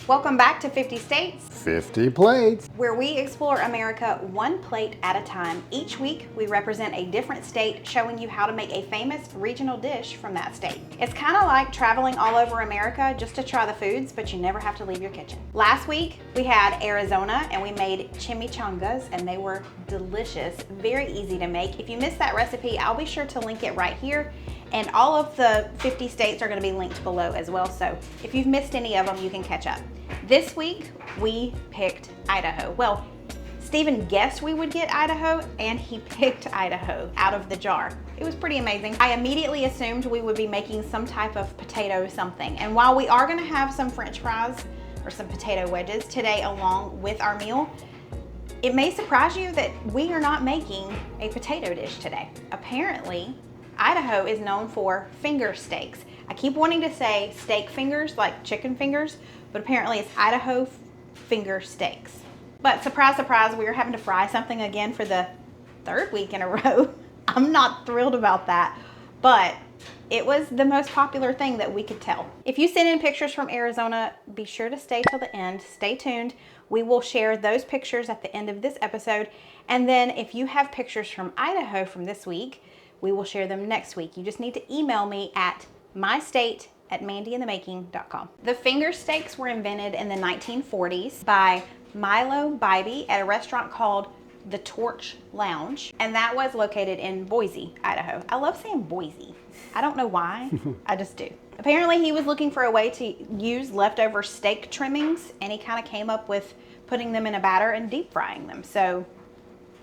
Welcome back to 50 States, 50 plates, where we explore America one plate at a time. Each week, we represent a different state, showing you how to make a famous regional dish from that state. It's kind of like traveling all over America just to try the foods, but you never have to leave your kitchen. Last week, we had Arizona and we made chimichangas, and they were delicious, very easy to make. If you missed that recipe, I'll be sure to link it right here. And all of the 50 states are going to be linked below as well. So if you've missed any of them, you can catch up. This week, we picked Idaho. Well, Stephen guessed we would get Idaho, and he picked Idaho out of the jar. It was pretty amazing. I immediately assumed we would be making some type of potato something. And while we are going to have some French fries or some potato wedges today along with our meal, it may surprise you that we are not making a potato dish today. Apparently, Idaho is known for finger steaks. I keep wanting to say steak fingers, like chicken fingers, but apparently it's Idaho finger steaks. But surprise, surprise, we are having to fry something again for the third week in a row. I'm not thrilled about that, but it was the most popular thing that we could tell. If you send in pictures from Arizona, be sure to stay till the end. Stay tuned. We will share those pictures at the end of this episode. And then if you have pictures from Idaho from this week, we will share them next week. You just need to email me at mystate@mandyinthemaking.com. The finger steaks were invented in the 1940s by Milo Bybee at a restaurant called the Torch Lounge, and that was located in Boise, Idaho. I love saying Boise. I don't know why, I just do. Apparently he was looking for a way to use leftover steak trimmings, and he kind of came up with putting them in a batter and deep frying them. So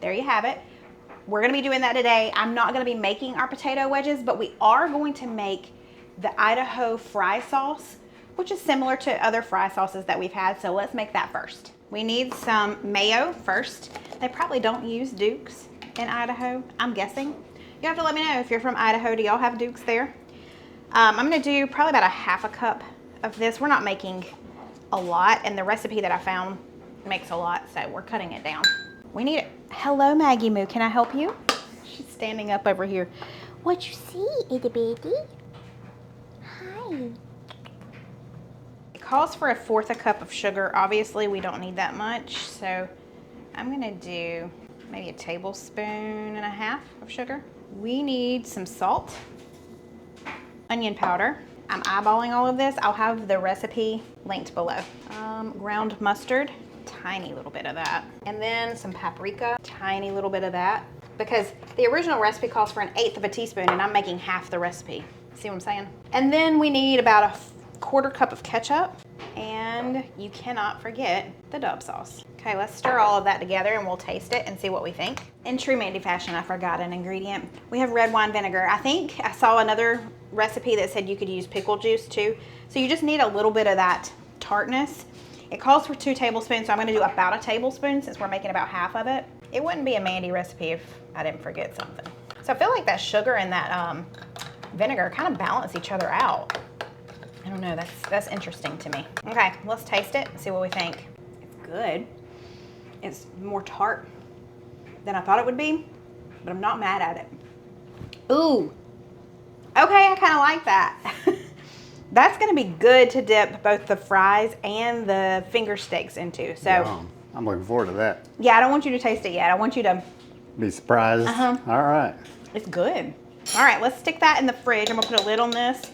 there you have it. We're gonna be doing that today. I'm not gonna be making our potato wedges, but we are going to make the Idaho fry sauce, which is similar to other fry sauces that we've had. So let's make that first. We need some mayo first. They probably don't use Dukes in Idaho, I'm guessing. You have to let me know if you're from Idaho. Do y'all have Dukes there? I'm gonna do probably about a half a cup of this. We're not making a lot, and the recipe that I found makes a lot, so we're cutting it down. We need it. Hello, Maggie Moo. Can I help you? She's standing up over here. What you see, itty bitty? Hi. It calls for 1/4 cup of sugar. Obviously, we don't need that much, so I'm gonna do maybe a 1.5 tablespoons of sugar. We need some salt, onion powder. I'm eyeballing all of this. I'll have the recipe linked below. Ground mustard. Tiny little bit of that, and then some paprika, tiny little bit of that, because the original recipe calls for 1/8 teaspoon, and I'm making half the recipe. See what I'm saying? And then we need about a 1/4 cup of ketchup, and you cannot forget the Dub sauce. Okay, let's stir all of that together and we'll taste it and see what we think. In true Mandy fashion, I forgot an ingredient. We have red wine vinegar. I think I saw another recipe that said you could use pickle juice too, so you just need a little bit of that tartness. It calls for 2 tablespoons, so I'm gonna do about 1 tablespoon since we're making about half of it. It wouldn't be a Mandy recipe if I didn't forget something. So I feel like that sugar and that vinegar kind of balance each other out. I don't know, that's interesting to me. Okay, let's taste it and see what we think. It's good. It's more tart than I thought it would be, but I'm not mad at it. Ooh, okay, I kind of like that. That's gonna be good to dip both the fries and the finger steaks into. So Yum. I'm looking forward to that. Yeah, I don't want you to taste it yet. I want you to be surprised. All right. It's good. All right, let's stick that in the fridge. I'm gonna put a lid on this,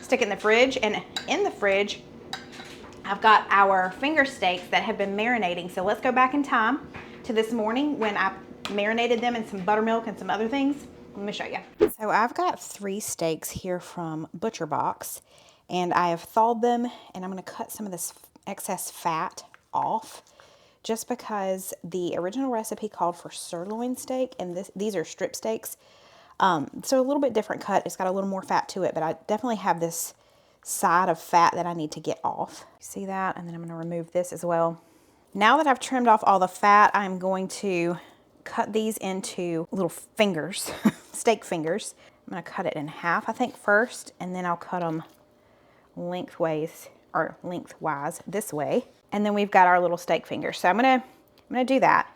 stick it in the fridge, and in the fridge, I've got our finger steaks that have been marinating. So let's go back in time to this morning when I marinated them in some buttermilk and some other things. Let me show you. So I've got 3 steaks here from Butcher Box, and I have thawed them, and I'm gonna cut some of this excess fat off just because the original recipe called for sirloin steak, and these are strip steaks. So a little bit different cut. It's got a little more fat to it, but I definitely have this side of fat that I need to get off. See that? And then I'm gonna remove this as well. Now that I've trimmed off all the fat, I'm going to cut these into little fingers, steak fingers. I'm gonna cut it in half, I think, first, and then I'll cut them lengthways this way, and then we've got our little steak fingers. So I'm gonna do that.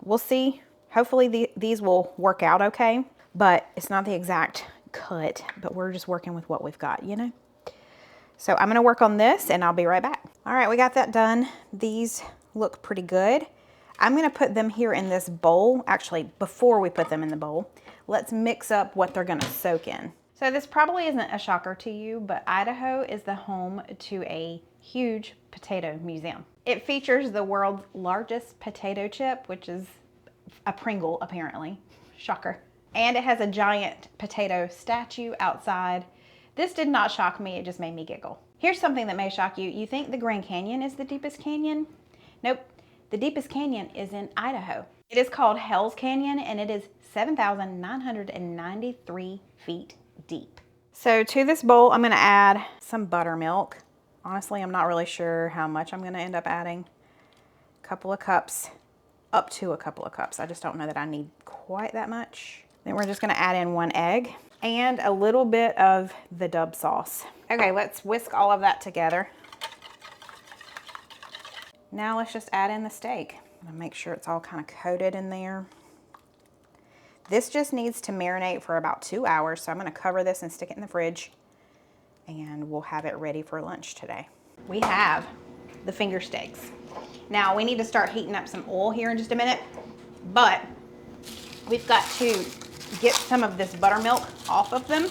We'll see. Hopefully these will work out okay, but it's not the exact cut, but we're just working with what we've got, you know. So I'm gonna work on this and I'll be right back. All right, we got that done. These look pretty good. I'm gonna put them here in this bowl. Actually, before we put them in the bowl, let's mix up what they're gonna soak in. So this probably isn't a shocker to you, but Idaho is the home to a huge potato museum. It features the world's largest potato chip, which is a Pringle apparently, shocker. And it has a giant potato statue outside. This did not shock me, it just made me giggle. Here's something that may shock you. You think the Grand Canyon is the deepest canyon? Nope, the deepest canyon is in Idaho. It is called Hell's Canyon and it is 7,993 feet deep. So to this bowl, I'm gonna add some buttermilk. Honestly, I'm not really sure how much I'm gonna end up adding. A couple of cups, up to a couple of cups. I just don't know that I need quite that much. Then we're just gonna add in 1 egg and a little bit of the Dub sauce. Okay, let's whisk all of that together. Now let's just add in the steak. I'm gonna make sure it's all kind of coated in there. This just needs to marinate for about 2 hours, so I'm gonna cover this and stick it in the fridge, and we'll have it ready for lunch today. We have the finger steaks. Now we need to start heating up some oil here in just a minute, but we've got to get some of this buttermilk off of them,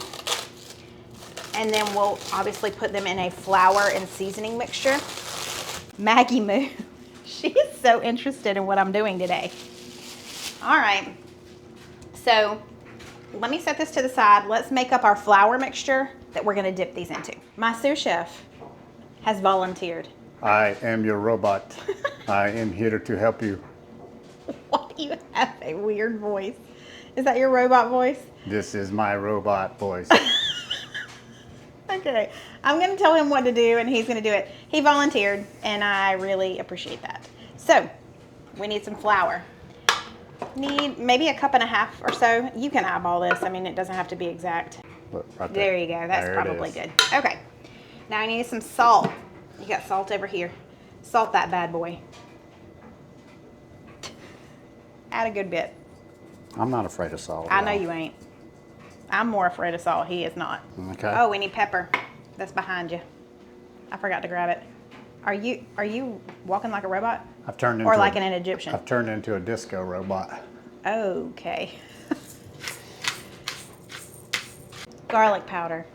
and then we'll obviously put them in a flour and seasoning mixture. Maggie Moo, she is so interested in what I'm doing today. All right, so let me set this to the side. Let's make up our flour mixture that we're gonna dip these into. My sous chef has volunteered. I am your robot. I am here to help you. Why do you have a weird voice? Is that your robot voice? This is my robot voice. Okay, I'm gonna tell him what to do and he's gonna do it. He volunteered and I really appreciate that. So, we need some flour. Need maybe 1.5 cups or so. You can eyeball this. I mean, it doesn't have to be exact. Look, right There you go, that's There probably good. Okay, now I need some salt. You got salt over here. Salt that bad boy. Add a good bit. I'm not afraid of salt. I know you ain't. I'm more afraid of salt. He is not. Okay. Oh, we need pepper. That's behind you. I forgot to grab it. Are you walking like a robot? I've turned into Or like an Egyptian? I've turned into a disco robot. Okay. Garlic powder.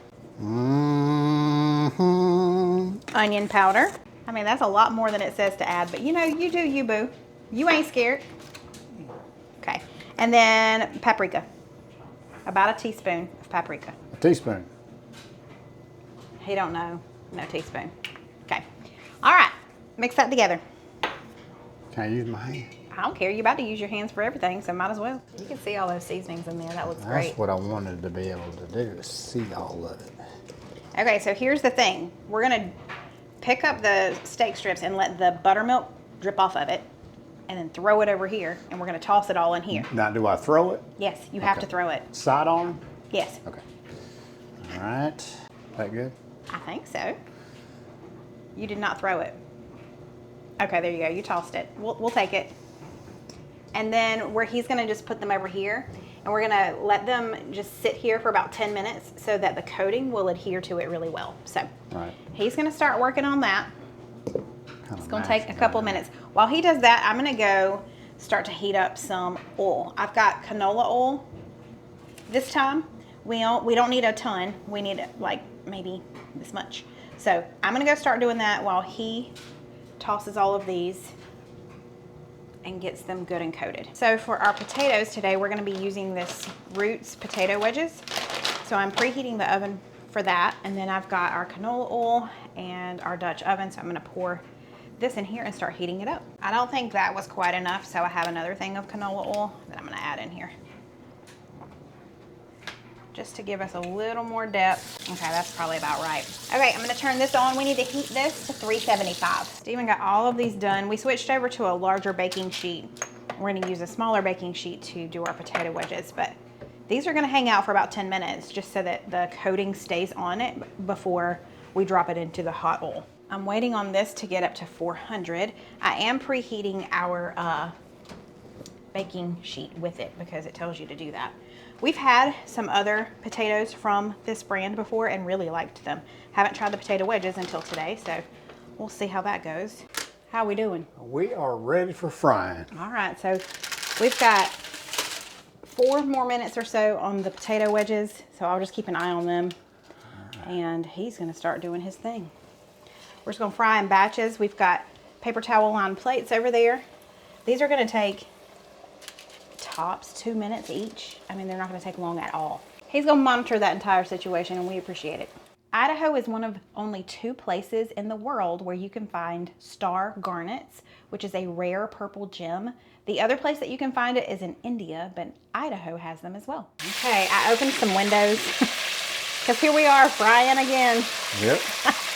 Mm-hmm. Onion powder. I mean, that's a lot more than it says to add, but you know, you do you, boo. You ain't scared. Okay. And then paprika. About a teaspoon of paprika. A teaspoon. He don't know. No teaspoon. Okay. All right. Mix that together. Can I use my hand? I don't care. You're about to use your hands for everything, so might as well. You can see all those seasonings in there. That looks great. That's what I wanted to be able to do, is see all of it. Okay, so here's the thing. We're gonna pick up the steak strips and let the buttermilk drip off of it, and then throw it over here, and we're gonna toss it all in here. Now, do I throw it? Yes, you have Okay. to throw it. Side on? Yes, Okay. All right. That good? I think so. You did not throw it. Okay, there you go. You tossed it. We'll take it. And then he's gonna just put them over here, and we're gonna let them just sit here for about 10 minutes so that the coating will adhere to it really well. So Right. he's gonna start working on that. It's gonna take a couple of minutes. While he does that, I'm gonna go start to heat up some oil. I've got canola oil. This time, we don't need a ton. We need like maybe this much. So I'm gonna go start doing that while he tosses all of these and gets them good and coated. So for our potatoes today, we're gonna be using this Roots potato wedges. So I'm preheating the oven for that. And then I've got our canola oil and our Dutch oven. So I'm gonna pour this in here and start heating it up. I don't think that was quite enough, so I have another thing of canola oil that I'm gonna add in here. Just to give us a little more depth. Okay, that's probably about right. Okay, I'm gonna turn this on. We need to heat this to 375. Steven got all of these done. We switched over to a larger baking sheet. We're gonna use a smaller baking sheet to do our potato wedges, but these are gonna hang out for about 10 minutes just so that the coating stays on it before we drop it into the hot oil. I'm waiting on this to get up to 400. I am preheating our baking sheet with it because it tells you to do that. We've had some other potatoes from this brand before and really liked them. Haven't tried the potato wedges until today, so we'll see how that goes. How are we doing? We are ready for frying. All right, so we've got 4 more minutes or so on the potato wedges, so I'll just keep an eye on them. And he's gonna start doing his thing. We're just gonna fry in batches. We've got paper towel lined plates over there. These are gonna take tops 2 minutes each. I mean, they're not gonna take long at all. He's gonna monitor that entire situation and we appreciate it. Idaho is one of only 2 places in the world where you can find star garnets, which is a rare purple gem. The other place that you can find it is in India, but Idaho has them as well. Okay, I opened some windows because here we are frying again. Yep.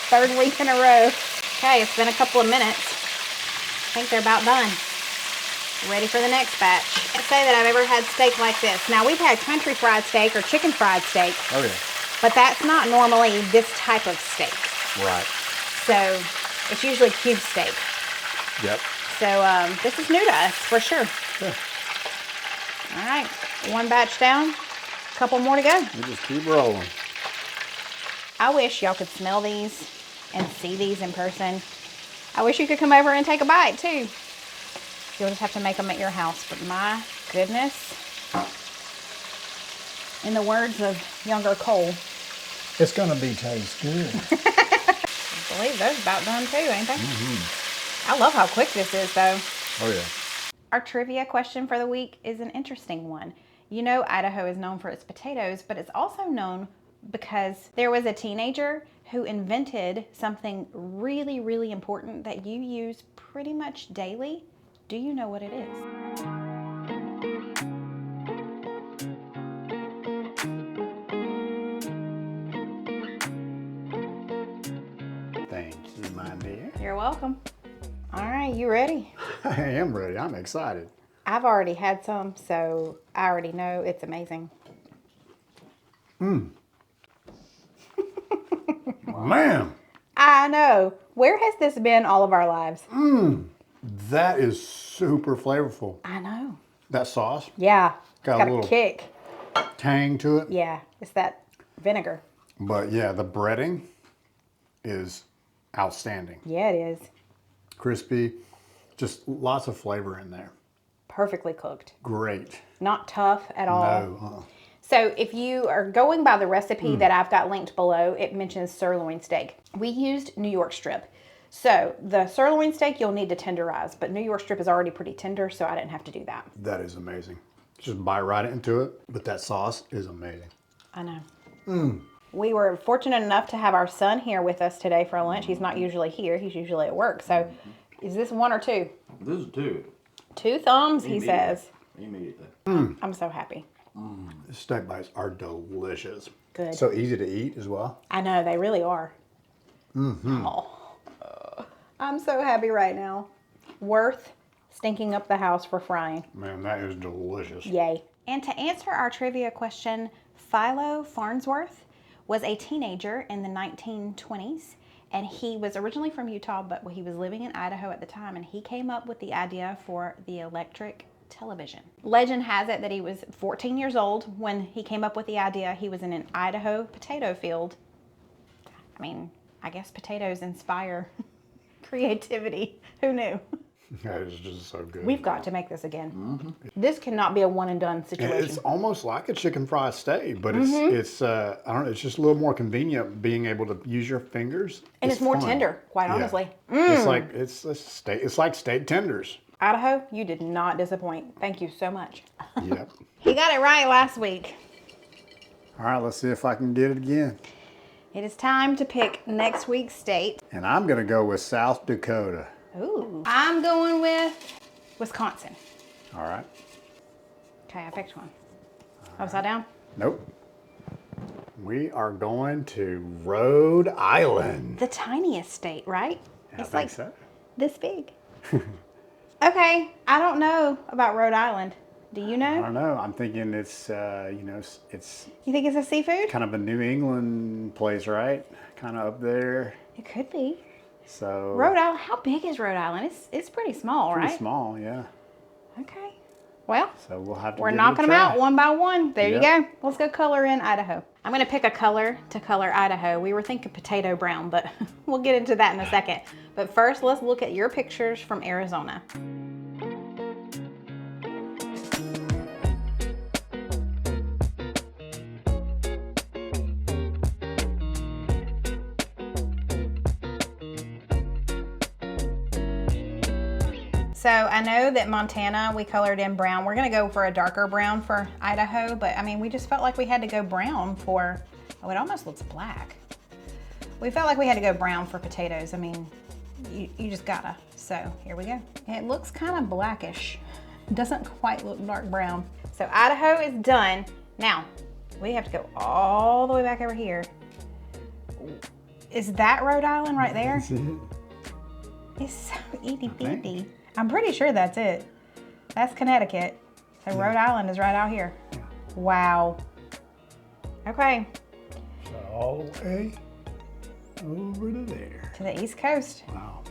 3rd week in a row. Okay, it's been a couple of minutes. I think they're about done. Ready for the next batch. I can't say that I've ever had steak like this. Now, we've had country fried steak or chicken fried steak. Oh, yeah. But that's not normally this type of steak. Right. So it's usually cube steak. Yep. So this is new to us for sure. Yeah. All right, 1 batch down, a couple more to go. We just keep rolling. I wish y'all could smell these and see these in person. I wish you could come over and take a bite too. You'll just have to make them at your house. But my goodness, in the words of younger Cole, It's gonna be taste good. I believe those about done too, ain't they? I love how quick this is though. Oh, yeah. Our trivia question for the week is an interesting one. You know, Idaho is known for its potatoes, but it's also known because there was a teenager who invented something really, really important that you use pretty much daily. Do you know what it is? Thank you, my dear. You're welcome. All right, you ready? I am ready. I'm excited. I've already had some, so I already know it's amazing. Man, I know. Where has this been all of our lives? that is super flavorful. I know. That sauce Yeah. Got Got a a little- kick. tang to it. Yeah, it's that vinegar. But yeah, the breading is outstanding. Yeah, it is. Crispy, just lots of flavor in there. Perfectly cooked. Great. Not tough at all. No. So if you are going by the recipe that I've got linked below, it mentions sirloin steak. We used New York strip. So the sirloin steak you'll need to tenderize, but New York strip is already pretty tender, so I didn't have to do that. That is amazing. Just bite right into it, but that sauce is amazing. I know. We were fortunate enough to have our son here with us today for lunch. He's not usually here. He's usually at work. So is this 1 or 2? This is 2. 2 thumbs, he says. Immediately. I'm so happy. The steak bites are delicious. Good. So easy to eat as well. I know, they really are. Oh, I'm so happy right now. Worth stinking up the house for frying. Man, that is delicious. Yay. And to answer our trivia question, Philo Farnsworth was a teenager in the 1920s, and he was originally from Utah, but he was living in Idaho at the time, and he came up with the idea for the electric television. Legend has it that he was 14 years old when he came up with the idea. He was in an Idaho potato field. I mean, I guess potatoes inspire creativity. Who knew? That is just so good. We've got to make this again. This cannot be a one and done situation. It's almost like a chicken fried steak, but it's I don't know, it's just a little more convenient being able to use your fingers. And it's more fun. tender, quite Yeah. honestly. It's like it's like steak tenders. Idaho, you did not disappoint. Thank you so much. Yep. He got it right last week. All right, let's see if I can get it again. It is time to pick next week's state. And I'm gonna go with South Dakota. Ooh. I'm going with Wisconsin. All right. Okay, I picked one. Upside down? Nope. We are going to Rhode Island. The tiniest state, right? I It's think like so. this big. Okay, I don't know about Rhode Island. Do you I know? don't know. I'm thinking it's it's You think it's a seafood? kind of a New England place, right? Kind of up there. It could be. So Rhode Island, how big is Rhode Island? It's pretty small, pretty right? small, yeah. Okay. Well, So we'll have to we're give it a knocking them try. out one by one. There you Yep. go. Let's go color in Idaho. I'm gonna pick a color to color Idaho. We were thinking potato brown, but we'll get into that in a second. But first, let's look at your pictures from Arizona. So I know that Montana, we colored in brown. We're gonna go for a darker brown for Idaho, but I mean, we just felt like we had to go brown for, oh, it almost looks black. We felt like we had to go brown for potatoes. I mean, you just gotta. So here we go. It looks kind of blackish. It doesn't quite look dark brown. So Idaho is done. Now, we have to go all the way back over here. Is that Rhode Island right there? Is it? It's so itty bitty. I'm pretty sure that's it. That's Connecticut. So Rhode Island is right out here. Yeah. Wow. Okay, So all the way over to there. to the East Coast. Wow.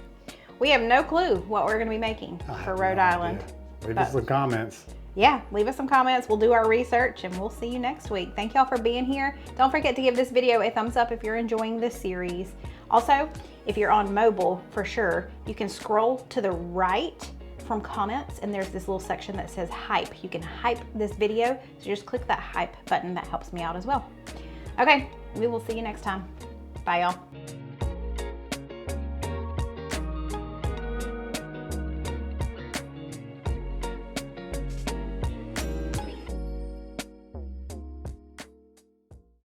We have no clue what we're gonna be making I for have Rhode no Island. idea. Leave us some comments. Yeah, leave us some comments. We'll do our research and we'll see you next week. Thank y'all for being here. Don't forget to give this video a thumbs up if you're enjoying this series. Also, if you're on mobile, for sure, you can scroll to the right from comments and there's this little section that says hype. You can hype this video, so just click that hype button. That helps me out as well. Okay, we will see you next time. Bye, y'all.